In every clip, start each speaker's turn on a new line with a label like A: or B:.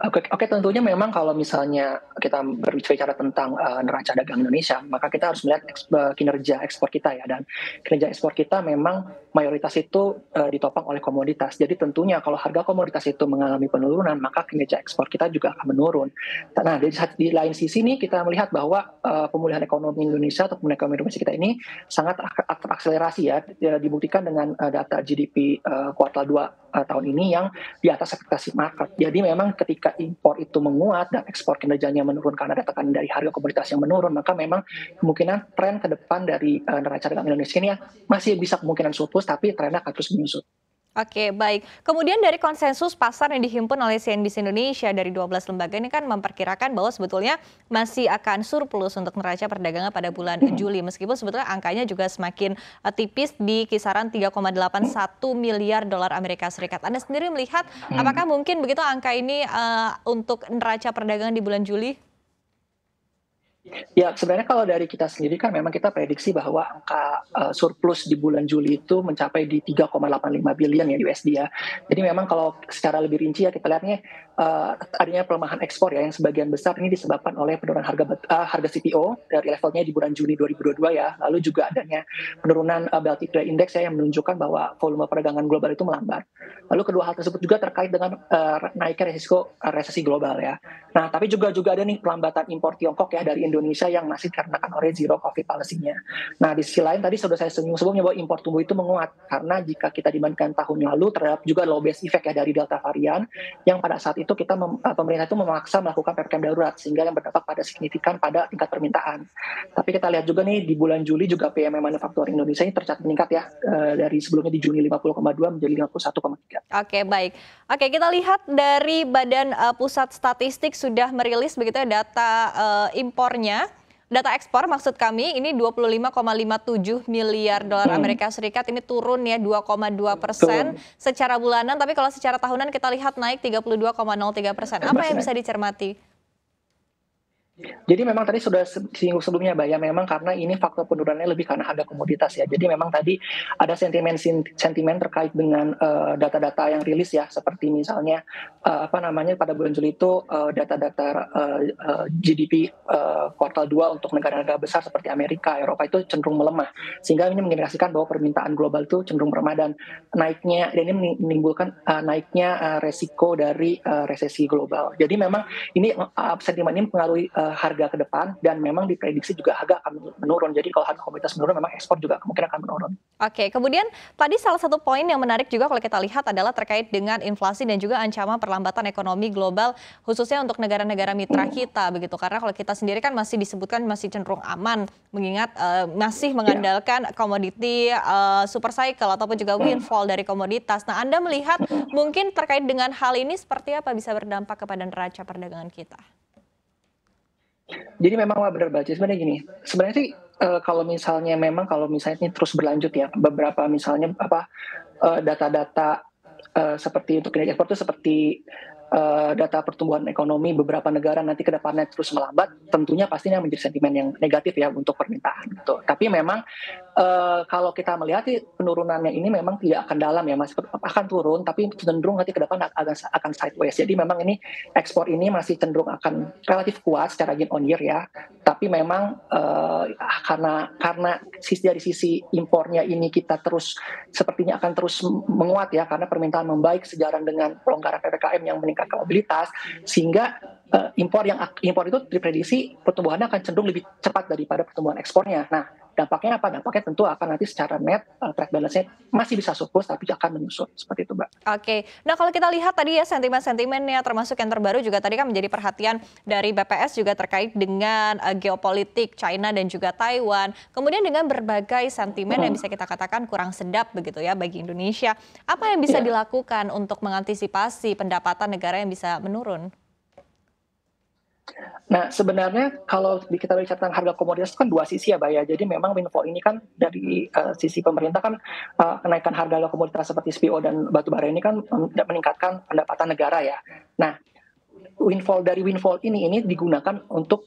A: Oke, tentunya memang kalau misalnya kita berbicara tentang, neraca dagang Indonesia, maka kita harus melihat kinerja ekspor kita ya, dan kinerja ekspor kita memang mayoritas itu, ditopang oleh komoditas. Jadi tentunya kalau harga komoditas itu mengalami penurunan, maka kinerja ekspor kita juga akan menurun. Nah, di lain sisi nih kita melihat bahwa, pemulihan ekonomi Indonesia atau pemulihan ekonomi domestik kita ini sangat terakselerasi ya, dibuktikan dengan, data GDP, kuartal 2 tahun ini yang di atas ekspektasi market. Jadi memang ketika impor itu menguat dan ekspor kinerjanya menurun karena ada tekanan dari harga komoditas yang menurun, maka memang kemungkinan tren ke depan dari neraca dagang Indonesia ini ya masih bisa kemungkinan surplus, tapi trennya akan terus menyusut.
B: Oke, baik. Kemudian dari konsensus pasar yang dihimpun oleh CNBC Indonesia dari 12 lembaga ini kan memperkirakan bahwa sebetulnya masih akan surplus untuk neraca perdagangan pada bulan Juli. Meskipun sebetulnya angkanya juga semakin tipis di kisaran 3,81 miliar dolar Amerika Serikat. Anda sendiri melihat apakah mungkin begitu angka ini untuk neraca perdagangan di bulan Juli?
A: Ya, sebenarnya kalau dari kita sendiri kan memang kita prediksi bahwa angka, surplus di bulan Juli itu mencapai di 3,85 billion ya USD ya. Jadi memang kalau secara lebih rinci ya kita lihatnya, adanya pelemahan ekspor ya yang sebagian besar ini disebabkan oleh penurunan harga CPO dari levelnya di bulan Juni 2022 ya. Lalu juga adanya penurunan, Baltic Dry Index ya yang menunjukkan bahwa volume perdagangan global itu melambat. Lalu kedua hal tersebut juga terkait dengan, naiknya resiko, resesi global ya. Nah, tapi juga ada nih pelambatan impor Tiongkok ya dari Indonesia yang masih dikarenakan oleh zero COVID policy-nya. Nah, di sisi lain tadi sudah saya singgung sebelumnya bahwa impor tumbuh itu menguat karena jika kita dibandingkan tahun lalu terhadap juga low base effect ya dari Delta varian yang pada saat itu pemerintah itu memaksa melakukan PPKM darurat sehingga yang berdampak pada signifikan pada tingkat permintaan. Tapi kita lihat juga nih di bulan Juli juga PMI manufaktur Indonesia ini tercatat meningkat ya dari sebelumnya di Juni 50,2 menjadi 51,3.
B: Oke, baik. Oke, kita lihat dari Badan Pusat Statistik sudah merilis begitu ya data impornya. Data ekspor maksud kami ini 25,57 miliar dolar Amerika Serikat, ini turun ya 2,2%
A: Betul.
B: secara bulanan, tapi kalau secara tahunan kita lihat naik 32,03%. Apa yang
A: Masih
B: bisa
A: naik.
B: dicermati?
A: Jadi memang tadi sudah singgung sebelumnya, Mbak, ya memang karena ini faktor penurunannya lebih karena harga komoditas ya. Jadi memang tadi ada sentimen terkait dengan, data-data yang rilis ya, seperti misalnya, pada bulan Juli itu, data-data, GDP, kuartal 2 untuk negara-negara besar seperti Amerika, Eropa itu cenderung melemah. Sehingga ini mengindikasikan bahwa permintaan global itu cenderung melemah dan ini menimbulkan, naiknya, resiko dari, resesi global. Jadi memang ini, sentimen ini mempengaruhi, harga ke depan dan memang diprediksi juga harga akan menurun. Jadi kalau harga komoditas menurun memang ekspor juga kemungkinan akan menurun.
B: Oke, kemudian tadi salah satu poin yang menarik juga kalau kita lihat adalah terkait dengan inflasi dan juga ancaman perlambatan ekonomi global khususnya untuk negara-negara mitra kita begitu. Karena kalau kita sendiri kan masih disebutkan masih cenderung aman mengingat masih
A: Ya.
B: mengandalkan komoditi super cycle ataupun juga windfall dari komoditas. Nah, Anda melihat mungkin terkait dengan hal ini seperti apa bisa berdampak kepada neraca perdagangan kita?
A: Jadi memang Wak, bener banget. Sebenarnya gini, sebenarnya sih, kalau misalnya ini terus berlanjut ya, beberapa misalnya data-data, seperti untuk kinerja ekspor itu seperti, data pertumbuhan ekonomi beberapa negara nanti ke depannya terus melambat, tentunya pastinya menjadi sentimen yang negatif ya untuk permintaan gitu. Tapi memang, kalau kita melihat sih penurunannya ini memang tidak akan dalam ya, masih akan turun tapi cenderung nanti ke depan akan sideways. Jadi memang ini ekspor ini masih cenderung akan relatif kuat secara year on year ya. Tapi memang, karena dari sisi impornya ini kita terus sepertinya akan terus menguat ya, karena permintaan membaik sejalan dengan pelonggaran PPKM yang meningkatkan mobilitas, sehingga impor itu diprediksi pertumbuhannya akan cenderung lebih cepat daripada pertumbuhan ekspornya. Nah, dampaknya apa? Dampaknya tentu akan nanti secara net, trade balance-nya masih bisa surplus tapi akan menyusut, seperti itu, Mbak.
B: Oke, nah kalau kita lihat tadi ya sentimen-sentimennya termasuk yang terbaru juga tadi kan menjadi perhatian dari BPS juga terkait dengan geopolitik China dan juga Taiwan. Kemudian dengan berbagai sentimen yang bisa kita katakan kurang sedap begitu ya bagi Indonesia. Apa yang bisa
A: Iya.
B: dilakukan untuk mengantisipasi pendapatan negara yang bisa menurun?
A: Nah, sebenarnya kalau kita bicara tentang harga komoditas itu kan dua sisi ya, Mbak, ya. Jadi memang windfall ini kan dari, sisi pemerintah kan, kenaikan harga komoditas seperti CPO dan batubara ini kan, meningkatkan pendapatan negara ya. Nah, windfall ini digunakan untuk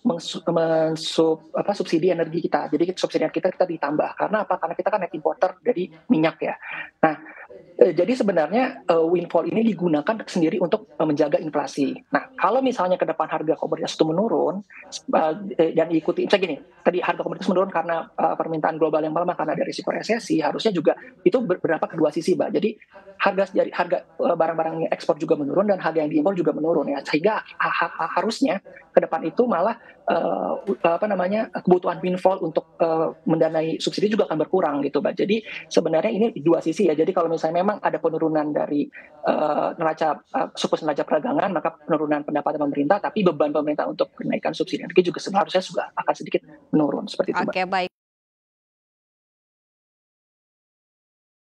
A: subsidi energi kita. Jadi subsidi kita ditambah. Karena apa? Karena kita kan net importer dari minyak ya. Nah, Jadi sebenarnya windfall ini digunakan sendiri untuk menjaga inflasi. Nah, kalau misalnya ke depan harga komoditas itu menurun dan ikuti, misalnya gini, tadi harga komoditas menurun karena permintaan global yang melemah karena ada risiko resesi, harusnya juga itu berdampak kedua sisi, Mbak. Jadi harga barang-barang yang ekspor juga menurun dan harga yang diimpor juga menurun ya, sehingga harusnya ke depan itu malah kebutuhan windfall untuk mendanai subsidi juga akan berkurang gitu, Mbak. Jadi sebenarnya ini dua sisi ya. Jadi kalau misalnya memang ada penurunan dari surplus neraca perdagangan, maka penurunan pendapatan pemerintah, tapi beban pemerintah untuk kenaikan subsidi energi juga seharusnya juga akan sedikit menurun seperti itu, Mbak.
B: Oke, baik.